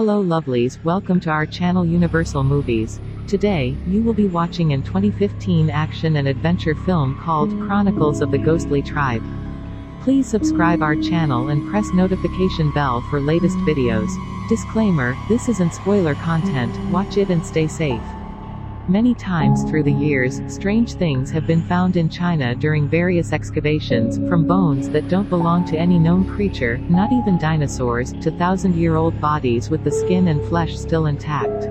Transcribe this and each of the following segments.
Hello lovelies, welcome to our channel Universal Movies. Today, you will be watching an 2015 action and adventure film called Chronicles of the Ghostly Tribe. Please subscribe our channel and press notification bell for latest videos. Disclaimer, this isn't spoiler content, watch it and stay safe. Many times through the years, strange things have been found in China during various excavations, from bones that don't belong to any known creature, not even dinosaurs, to thousand-year-old bodies with the skin and flesh still intact.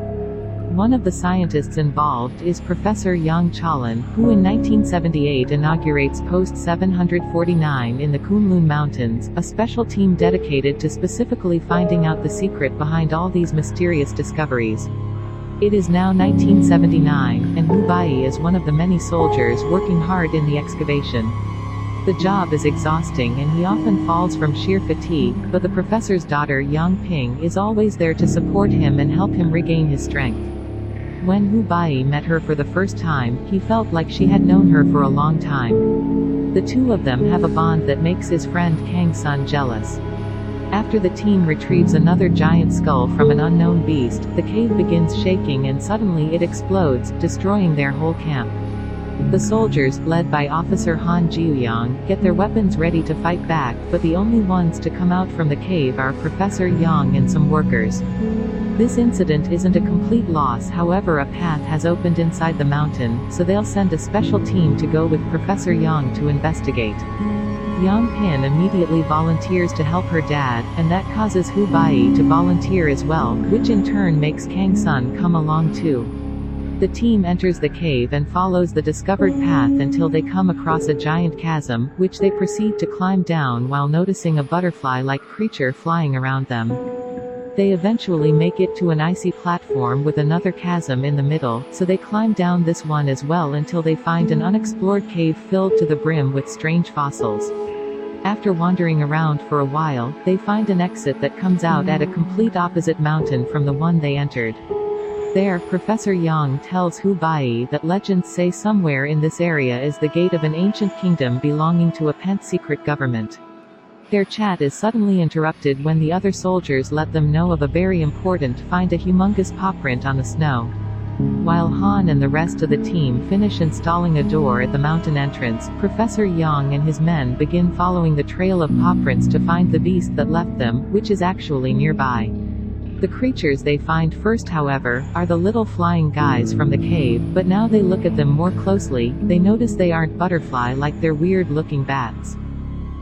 One of the scientists involved is Professor Yang Chen, who in 1978 inaugurates Post 749 in the Kunlun Mountains, a special team dedicated to specifically finding out the secret behind all these mysterious discoveries. It is now 1979, and Bayi is one of the many soldiers working hard in the excavation. The job is exhausting and he often falls from sheer fatigue, but the professor's daughter Yang Ping is always there to support him and help him regain his strength. When Bayi met her for the first time, he felt like she had known her for a long time. The two of them have a bond that makes his friend Kang Sun jealous. After the team retrieves another giant skull from an unknown beast, the cave begins shaking and suddenly it explodes, destroying their whole camp. The soldiers, led by Officer Han Jiuyang, get their weapons ready to fight back, but the only ones to come out from the cave are Professor Yang and some workers. This incident isn't a complete loss, however a path has opened inside the mountain, so they'll send a special team to go with Professor Yang to investigate. Yang Pin immediately volunteers to help her dad, and that causes Bayi to volunteer as well, which in turn makes Kang Sun come along too. The team enters the cave and follows the discovered path until they come across a giant chasm, which they proceed to climb down while noticing a butterfly-like creature flying around them. They eventually make it to an icy platform with another chasm in the middle, so they climb down this one as well until they find an unexplored cave filled to the brim with strange fossils. After wandering around for a while, they find an exit that comes out at a complete opposite mountain from the one they entered. There, Professor Yang tells Bayi that legends say somewhere in this area is the gate of an ancient kingdom belonging to a pent-secret government. Their chat is suddenly interrupted when the other soldiers let them know of a very important find, a humongous paw print on the snow. While Han and the rest of the team finish installing a door at the mountain entrance, Professor Yang and his men begin following the trail of paw prints to find the beast that left them, which is actually nearby. The creatures they find first, however, are the little flying guys from the cave, but now they look at them more closely, they notice they aren't butterfly like they're weird-looking bats.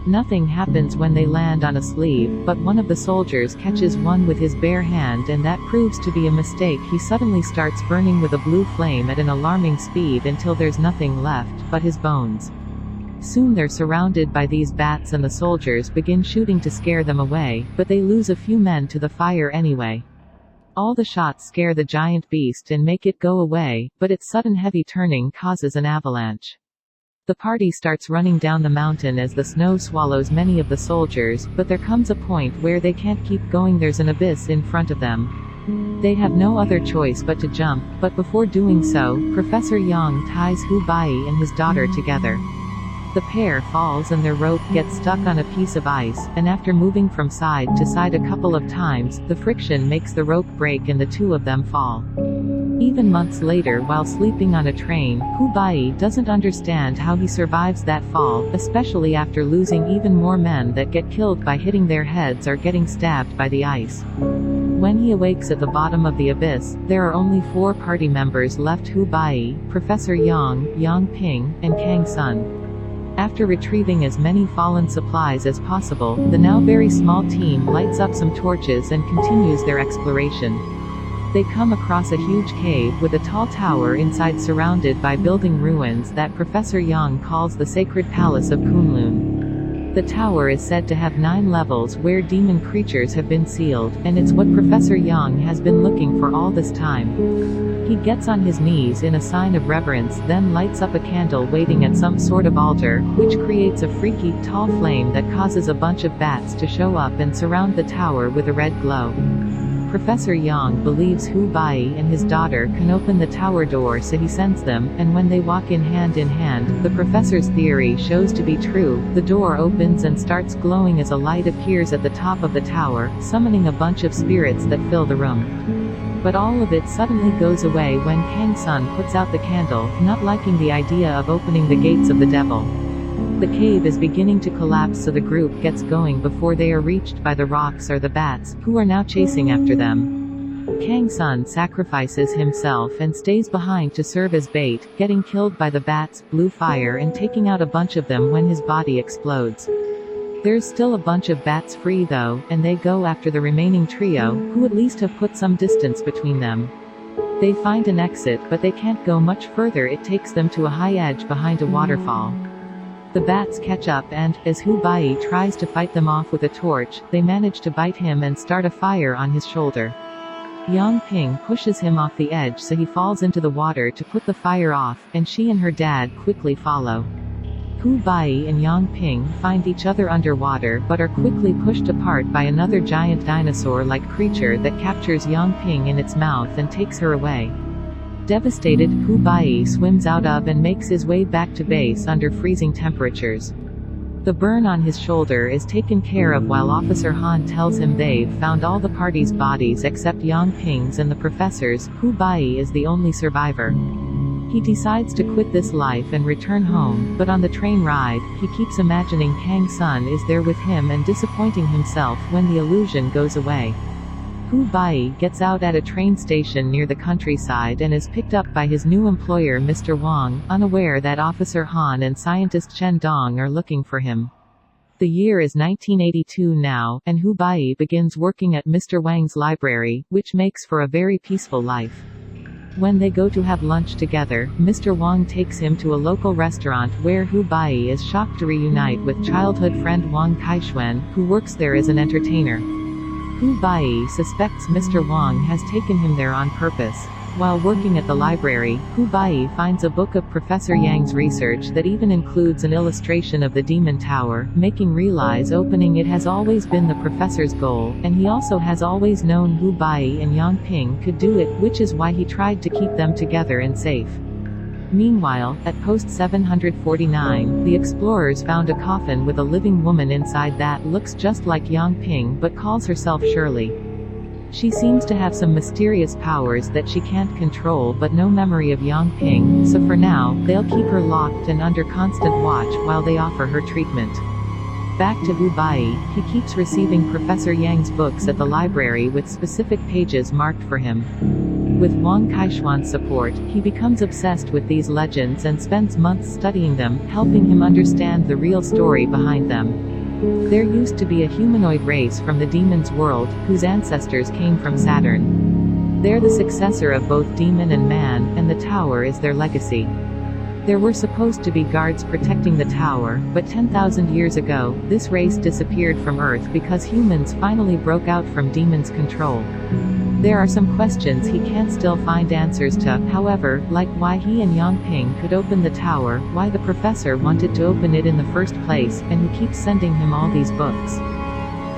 Nothing happens when they land on a sleeve, but one of the soldiers catches one with his bare hand and that proves to be a mistake. He suddenly starts burning with a blue flame at an alarming speed until there's nothing left but his bones. Soon they're surrounded by these bats and the soldiers begin shooting to scare them away, but they lose a few men to the fire anyway. All the shots scare the giant beast and make it go away, but its sudden heavy turning causes an avalanche. The party starts running down the mountain as the snow swallows many of the soldiers, but there comes a point where they can't keep going. There's an abyss in front of them. They have no other choice but to jump, but before doing so, Professor Yang ties Bayi and his daughter together. The pair falls and their rope gets stuck on a piece of ice, and after moving from side to side a couple of times, the friction makes the rope break and the two of them fall. Even months later, while sleeping on a train, Bayi doesn't understand how he survives that fall, especially after losing even more men that get killed by hitting their heads or getting stabbed by the ice. When he awakes at the bottom of the abyss, there are only 4 party members left: Bayi, Professor Yang, Yang Ping, and Kang Sun. After retrieving as many fallen supplies as possible, the now very small team lights up some torches and continues their exploration. They come across a huge cave with a tall tower inside surrounded by building ruins that Professor Yang calls the Sacred Palace of Kunlun. The tower is said to have 9 levels where demon creatures have been sealed, and it's what Professor Yang has been looking for all this time. He gets on his knees in a sign of reverence, then lights up a candle waiting at some sort of altar, which creates a freaky, tall flame that causes a bunch of bats to show up and surround the tower with a red glow. Professor Yang believes Bayi and his daughter can open the tower door, so he sends them, and when they walk in hand, the professor's theory shows to be true. The door opens and starts glowing as a light appears at the top of the tower, summoning a bunch of spirits that fill the room. But all of it suddenly goes away when Kang Sun puts out the candle, not liking the idea of opening the gates of the devil. The cave is beginning to collapse, so the group gets going before they are reached by the rocks or the bats, who are now chasing after them. Kang Sun sacrifices himself and stays behind to serve as bait, getting killed by the bats' blue fire and taking out a bunch of them when his body explodes. There's still a bunch of bats free though, and they go after the remaining trio, who at least have put some distance between them. They find an exit, but they can't go much further. It takes them to a high edge behind a waterfall. The bats catch up and, as Bayi tries to fight them off with a torch, they manage to bite him and start a fire on his shoulder. Yang Ping pushes him off the edge, so he falls into the water to put the fire off, and she and her dad quickly follow. Bayi and Yang Ping find each other underwater but are quickly pushed apart by another giant dinosaur-like creature that captures Yang Ping in its mouth and takes her away. Devastated, Bayi swims out of and makes his way back to base under freezing temperatures. The burn on his shoulder is taken care of while Officer Han tells him they've found all the party's bodies except Yang Ping's and the professor's. Bayi is the only survivor. He decides to quit this life and return home, but on the train ride, he keeps imagining Kang Sun is there with him and disappointing himself when the illusion goes away. Bayi gets out at a train station near the countryside and is picked up by his new employer Mr. Wang, unaware that Officer Han and scientist Chen Dong are looking for him. The year is 1982 now, and Bayi begins working at Mr. Wang's library, which makes for a very peaceful life. When they go to have lunch together, Mr. Wang takes him to a local restaurant where Bayi is shocked to reunite with childhood friend Wang Qingxiang, who works there as an entertainer. Bayi suspects Mr. Wang has taken him there on purpose. While working at the library, Bayi finds a book of Professor Yang's research that even includes an illustration of the Demon Tower, making realize opening it has always been the professor's goal, and he also has always known Bayi and Yang Ping could do it, which is why he tried to keep them together and safe. Meanwhile, at post 749, the explorers found a coffin with a living woman inside that looks just like Yang Ping but calls herself Shirley. She seems to have some mysterious powers that she can't control but no memory of Yang Ping, so for now, they'll keep her locked and under constant watch while they offer her treatment. Back to Bayi, he keeps receiving Professor Yang's books at the library with specific pages marked for him. With Wang Qingxiang's support, he becomes obsessed with these legends and spends months studying them, helping him understand the real story behind them. There used to be a humanoid race from the demon's world, whose ancestors came from Saturn. They're the successor of both demon and man, and the tower is their legacy. There were supposed to be guards protecting the tower, but 10,000 years ago, this race disappeared from Earth because humans finally broke out from demons' control. There are some questions he can't still find answers to, however, like why he and Yang Ping could open the tower, why the professor wanted to open it in the first place, and who keeps sending him all these books.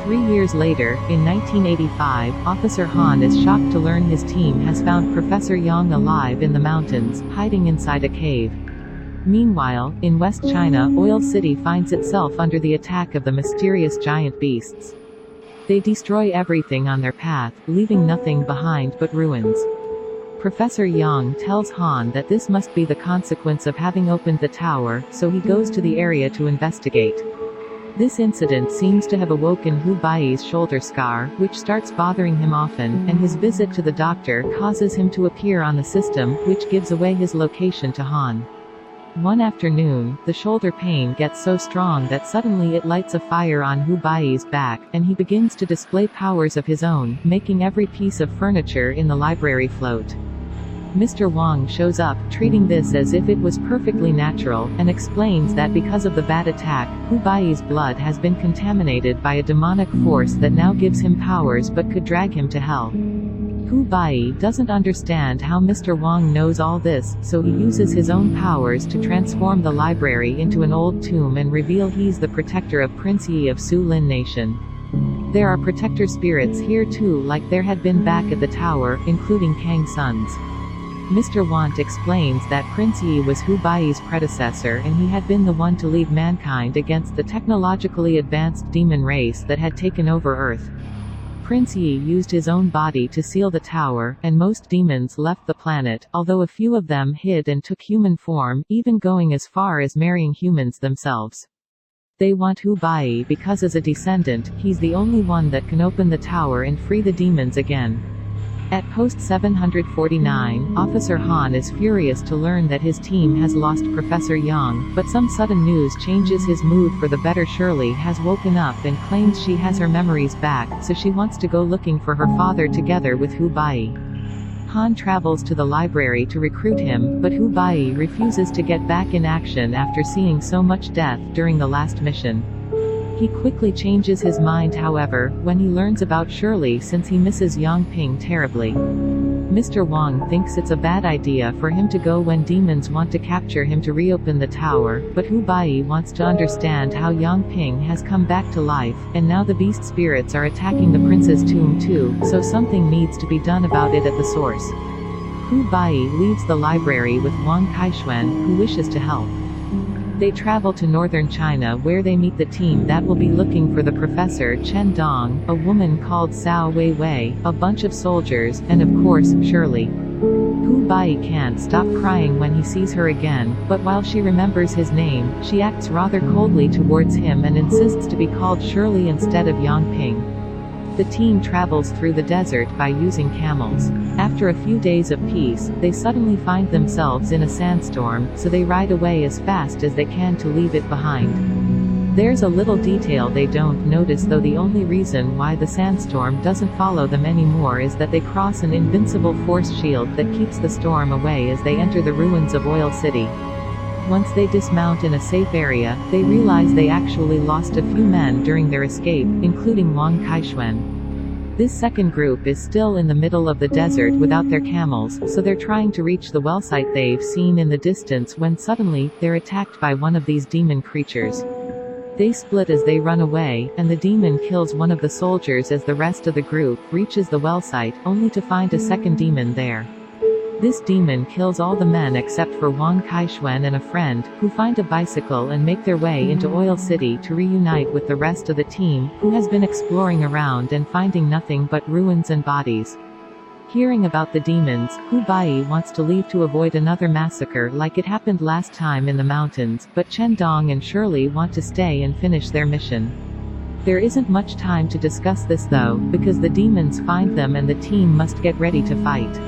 3 years later, in 1985, Officer Han is shocked to learn his team has found Professor Yang alive in the mountains, hiding inside a cave. Meanwhile, in West China, Oil City finds itself under the attack of the mysterious giant beasts. They destroy everything on their path, leaving nothing behind but ruins. Professor Yang tells Han that this must be the consequence of having opened the tower, so he goes to the area to investigate. This incident seems to have awoken Bayi's shoulder scar, which starts bothering him often, and his visit to the doctor causes him to appear on the system, which gives away his location to Han. One afternoon, the shoulder pain gets so strong that suddenly it lights a fire on Bayi's back, and he begins to display powers of his own, making every piece of furniture in the library float. Mr. Wang shows up, treating this as if it was perfectly natural, and explains that because of the bat attack, Bayi's blood has been contaminated by a demonic force that now gives him powers but could drag him to hell. Bayi doesn't understand how Mr. Wang knows all this, so he uses his own powers to transform the library into an old tomb and reveal he's the protector of Prince Yi of Su Lin Nation. There are protector spirits here too, like there had been back at the tower, including Kang's sons. Mr. Want explains that Prince Yi was Hu Baiyi's predecessor and he had been the one to lead mankind against the technologically advanced demon race that had taken over Earth. Prince Yi used his own body to seal the tower, and most demons left the planet, although a few of them hid and took human form, even going as far as marrying humans themselves. They want Hu Baiyi because as a descendant, he's the only one that can open the tower and free the demons again. At post 749, Officer Han is furious to learn that his team has lost Professor Yang, but some sudden news changes his mood for the better. Shirley has woken up and claims she has her memories back, so she wants to go looking for her father together with Hu Baiyi. Han travels to the library to recruit him, but Hu Baiyi refuses to get back in action after seeing so much death during the last mission. He quickly changes his mind however, when he learns about Shirley since he misses Yang Ping terribly. Mr. Wang thinks it's a bad idea for him to go when demons want to capture him to reopen the tower, but Hu Baiyi wants to understand how Yang Ping has come back to life, and now the beast spirits are attacking the prince's tomb too, so something needs to be done about it at the source. Hu Baiyi leaves the library with Wang Qingxiang, who wishes to help. They travel to northern China where they meet the team that will be looking for the Professor Chen Dong, a woman called Cao Wei Wei, a bunch of soldiers, and of course, Shirley. Hu Baiyi can't stop crying when he sees her again, but while she remembers his name, she acts rather coldly towards him and insists to be called Shirley instead of Yang Ping. The team travels through the desert by using camels. After a few days of peace, they suddenly find themselves in a sandstorm, so they ride away as fast as they can to leave it behind. There's a little detail they don't notice though. The only reason why the sandstorm doesn't follow them anymore is that they cross an invincible force shield that keeps the storm away as they enter the ruins of Oil City. Once they dismount in a safe area, they realize they actually lost a few men during their escape, including Wang Qingxiang. This second group is still in the middle of the desert without their camels, so they're trying to reach the well site they've seen in the distance when suddenly, they're attacked by one of these demon creatures. They split as they run away, and the demon kills one of the soldiers as the rest of the group reaches the well site, only to find a second demon there. This demon kills all the men except for Wang Qingxiang and a friend, who find a bicycle and make their way into Oil City to reunite with the rest of the team, who has been exploring around and finding nothing but ruins and bodies. Hearing about the demons, Hu Baiyi wants to leave to avoid another massacre like it happened last time in the mountains, but Chen Dong and Shirley want to stay and finish their mission. There isn't much time to discuss this though, because the demons find them and the team must get ready to fight.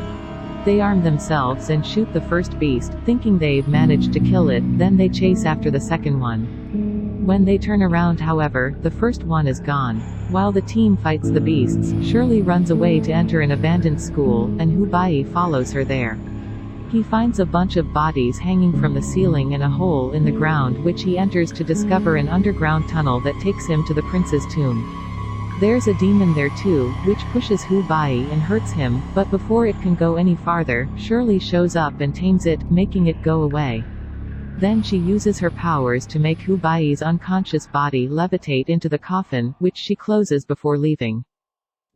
They arm themselves and shoot the first beast, thinking they've managed to kill it, then they chase after the second one. When they turn around however, the first one is gone. While the team fights the beasts, Shirley runs away to enter an abandoned school, and Hu Baiyi follows her there. He finds a bunch of bodies hanging from the ceiling and a hole in the ground which he enters to discover an underground tunnel that takes him to the prince's tomb. There's a demon there too, which pushes Hu Baiyi and hurts him, but before it can go any farther, Shirley shows up and tames it, making it go away. Then she uses her powers to make Hu Baiyi's unconscious body levitate into the coffin, which she closes before leaving.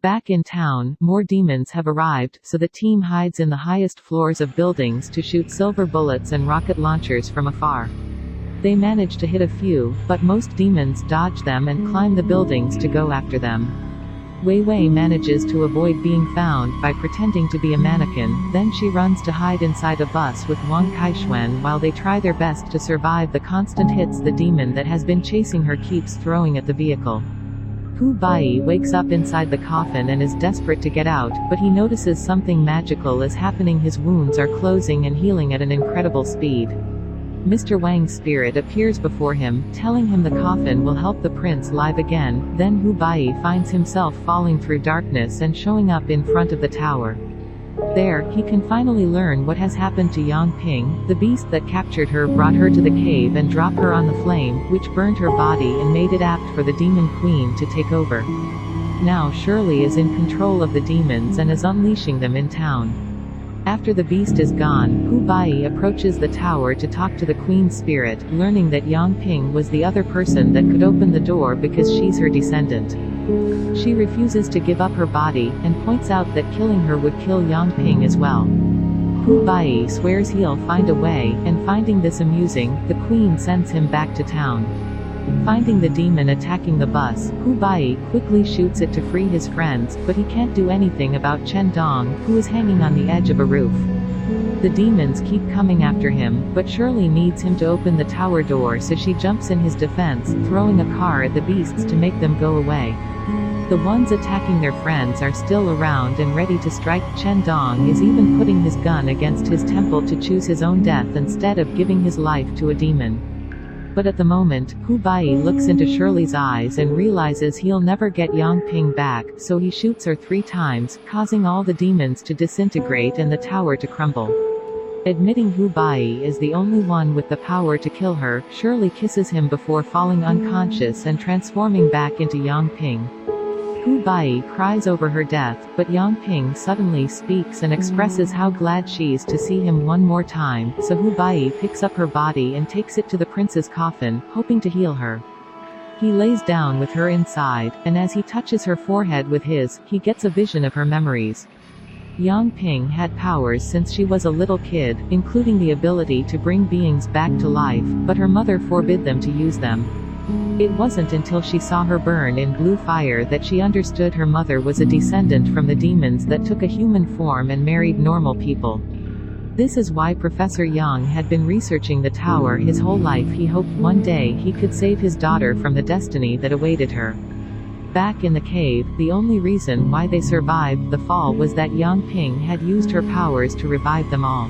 Back in town, more demons have arrived, so the team hides in the highest floors of buildings to shoot silver bullets and rocket launchers from afar. They manage to hit a few, but most demons dodge them and climb the buildings to go after them. Wei Wei manages to avoid being found by pretending to be a mannequin, then she runs to hide inside a bus with Wang Qingxiang while they try their best to survive the constant hits the demon that has been chasing her keeps throwing at the vehicle. Hu Baiyi wakes up inside the coffin and is desperate to get out, but he notices something magical is happening. His wounds are closing and healing at an incredible speed. Mr. Wang's spirit appears before him, telling him the coffin will help the prince live again. Then Hu Baiyi finds himself falling through darkness and showing up in front of the tower. There, he can finally learn what has happened to Yang Ping. The beast that captured her brought her to the cave and dropped her on the flame, which burned her body and made it apt for the demon queen to take over. Now Shirley is in control of the demons and is unleashing them in town. After the beast is gone, Bayi approaches the tower to talk to the queen's spirit, learning that Yang Ping was the other person that could open the door because she's her descendant. She refuses to give up her body, and points out that killing her would kill Yang Ping as well. Bayi swears he'll find a way, and finding this amusing, the queen sends him back to town. Finding the demon attacking the bus, Bayi quickly shoots it to free his friends, but he can't do anything about Chen Dong, who is hanging on the edge of a roof. The demons keep coming after him, but Shirley needs him to open the tower door, so she jumps in his defense, throwing a car at the beasts to make them go away. The ones attacking their friends are still around and ready to strike. Chen Dong is even putting his gun against his temple to choose his own death instead of giving his life to a demon. But at the moment, Bayi looks into Shirley's eyes and realizes he'll never get Yang Ping back, so he shoots her 3 times, causing all the demons to disintegrate and the tower to crumble. Admitting Bayi is the only one with the power to kill her, Shirley kisses him before falling unconscious and transforming back into Yang Ping. Bayi cries over her death, but Yang Ping suddenly speaks and expresses how glad she's to see him one more time, so Bayi picks up her body and takes it to the prince's coffin, hoping to heal her. He lays down with her inside, and as he touches her forehead with his, he gets a vision of her memories. Yang Ping had powers since she was a little kid, including the ability to bring beings back to life, but her mother forbid them to use them. It wasn't until she saw her burn in blue fire that she understood her mother was a descendant from the demons that took a human form and married normal people. This is why Professor Yang had been researching the tower his whole life. He hoped one day he could save his daughter from the destiny that awaited her. Back in the cave, the only reason why they survived the fall was that Yang Ping had used her powers to revive them all.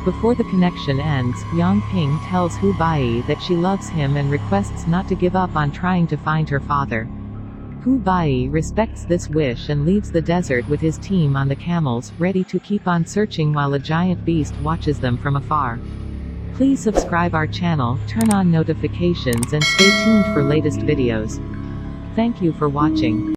Before the connection ends, Yang Ping tells Bayi that she loves him and requests not to give up on trying to find her father. Bayi respects this wish and leaves the desert with his team on the camels, ready to keep on searching while a giant beast watches them from afar. Please subscribe our channel, turn on notifications and stay tuned for latest videos. Thank you for watching.